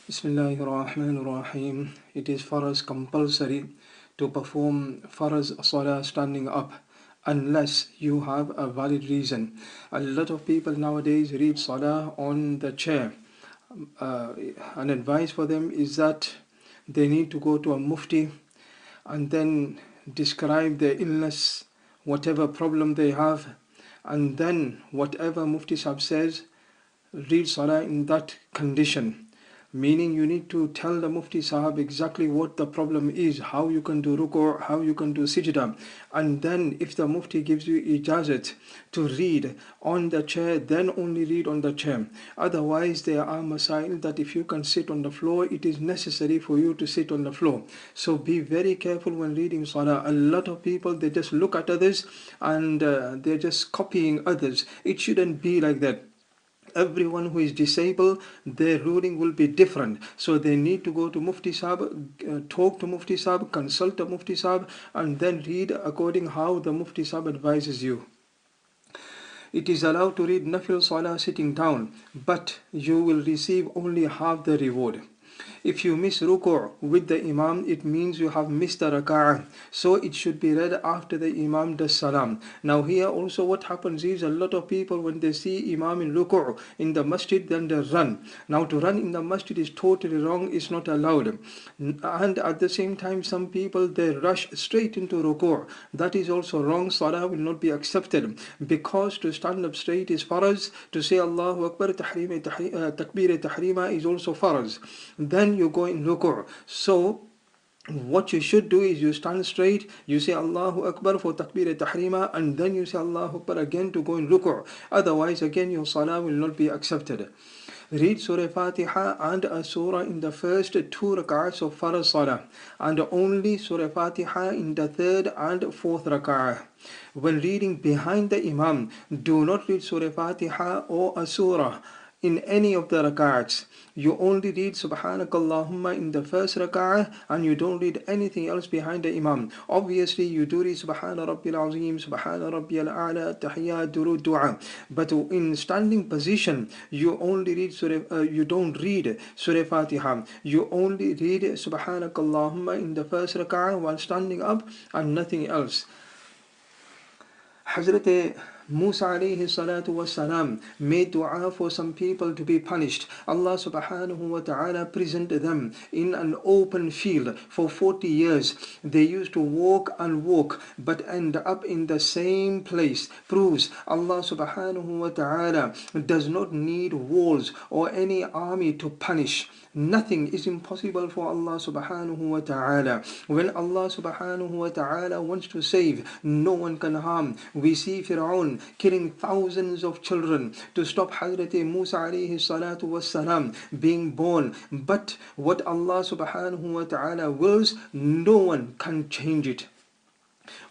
Bismillahir Rahmanir Rahim. It is for us compulsory to perform farz salah standing up unless you have a valid reason. A lot of people nowadays read salah on the chair. Uh, an advice for them is that they need to go to a mufti and then describe their illness, whatever problem they have, and then whatever mufti sahib says, read salah in that condition. Meaning you need to tell the Mufti Sahab exactly what the problem is, how you can do ruku', how you can do sijda. And then if the Mufti gives you ijazat to read on the chair, then only read on the chair. Otherwise there are masail that if you can sit on the floor, it is necessary for you to sit on the floor. So be very careful when reading salah. A lot of people, they just look at others and they're just copying others. It shouldn't be like that. Everyone who is disabled, their ruling will be different. So they need to go to Mufti Sahib, talk to Mufti Sahib, consult the Mufti Sahib, and then read according how the Mufti Sahib advises you. It is allowed to read Nafil Salah sitting down, but you will receive only half the reward. If you miss ruku' with the imam, it means you have missed the raka'ah. So it should be read after the imam does salam. Now here also what happens is a lot of people, when they see imam in ruku' in the masjid, then they run. Now to run in the masjid is totally wrong, it's not allowed. And at the same time, some people, they rush straight into ruku'. That is also wrong. Salah will not be accepted, because to stand up straight is faraz. To say Allahu Akbar, takbir tahrima is also faraz. Then you go in ruku'. So what you should do is you stand straight, you say Allahu Akbar for takbir tahrima, and then you say Allahu Akbar again to go in ruku'. Otherwise again your salah will not be accepted. Read Surah Fatiha and a surah in the first two rak'ahs of Farz Salah, and only Surah Fatiha in the third and fourth rak'ah. When reading behind the Imam, do not read Surah Fatiha or a surah in any of the rak'ahs. You only read Subhanakallahumma in the first rak'ah, and you don't read anything else behind the Imam. Obviously you do read Subhana Rabbil Azim, Subhana Rabbil A'la, Tahiyyat, Durud, Dua. But in standing position, you only read you don't read Surah Fatiha. You only read Subhanakallahumma in the first rak'ah while standing up, and nothing else. Hazrat Musa alayhi salatu was salam made dua for some people to be punished. Allah subhanahu wa ta'ala presented them in an open field for 40 years. They used to walk and walk but end up in the same place. Proves Allah subhanahu wa ta'ala does not need walls or any army to punish. Nothing is impossible for Allah subhanahu wa ta'ala. When Allah subhanahu wa ta'ala wants to save, no one can harm. We see Firoun killing thousands of children to stop Hazrat Musa alayhi salatu was salam being born. But what Allah subhanahu wa ta'ala wills, no one can change it.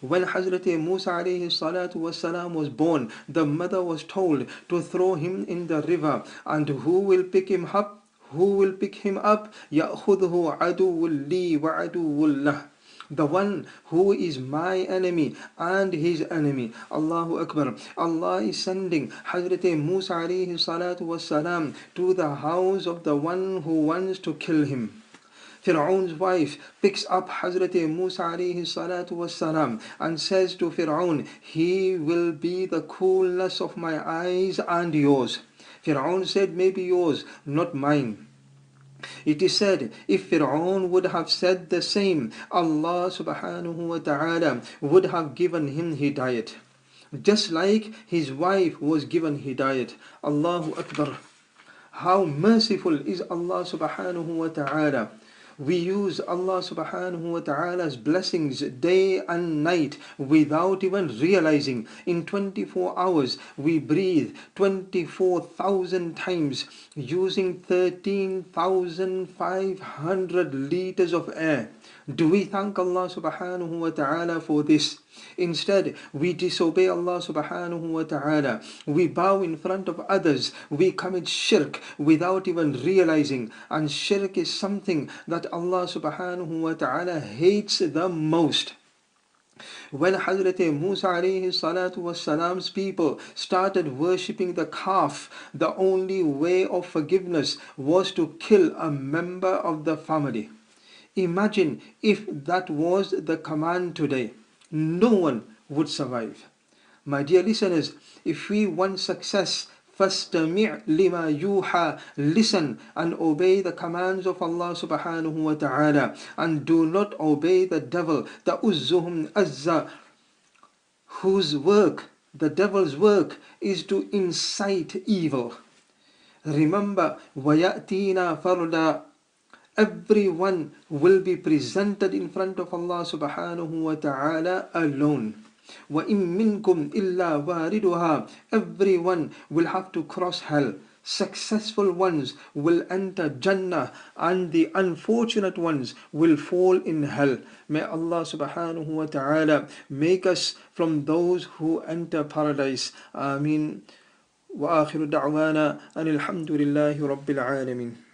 When Hazrat Musa alayhi salatu was salam was born, the mother was told to throw him in the river, and who will pick him up? Who will pick him up? يَأْخُذْهُ عَدُوٌّ لِي وَعَدُوٌّ لَهُ. The one who is my enemy and his enemy. Allahu Akbar. Allah is sending Hazrat Musa alayhi salatu was salam to the house of the one who wants to kill him. Firoun's wife picks up Hazrat Musa alayhi salatu was salam and says to Firoun, he will be the coolness of my eyes and yours. Firoun said, maybe yours, not mine. It is said, if Firoun would have said the same, Allah subhanahu wa ta'ala would have given him hidayat, just like his wife was given hidayat. Allahu Akbar. How merciful is Allah subhanahu wa ta'ala. We use Allah subhanahu wa ta'ala's blessings day and night without even realizing. In 24 hours we breathe 24,000 times using 13,500 liters of air. Do we thank Allah subhanahu wa ta'ala for this? Instead, we disobey Allah subhanahu wa ta'ala. We bow in front of others. We commit shirk without even realizing. And shirk is something that Allah subhanahu wa ta'ala hates the most. When Hazrat Musa alayhi salatu wassalam's people started worshipping the calf, the only way of forgiveness was to kill a member of the family. Imagine if that was the command today. No one would survive. My dear listeners, if we want success, فَاسْتَمِعْ لِمَا يُوحَى. Listen and obey the commands of Allah subhanahu wa ta'ala, and do not obey the devil, the uzzuhum azza, the devil's work is to incite evil. Remember, وَيَأْتِينَا فَرْدًا. Everyone will be presented in front of Allah subhanahu wa ta'ala alone. وَإِن مِّنكُمْ إِلَّا وَارِدُهَا. Everyone will have to cross hell. Successful ones will enter Jannah, and the unfortunate ones will fall in hell. May Allah subhanahu wa ta'ala make us from those who enter paradise. Ameen. وآخر دعوانا أن الحمد لله رب العالمين.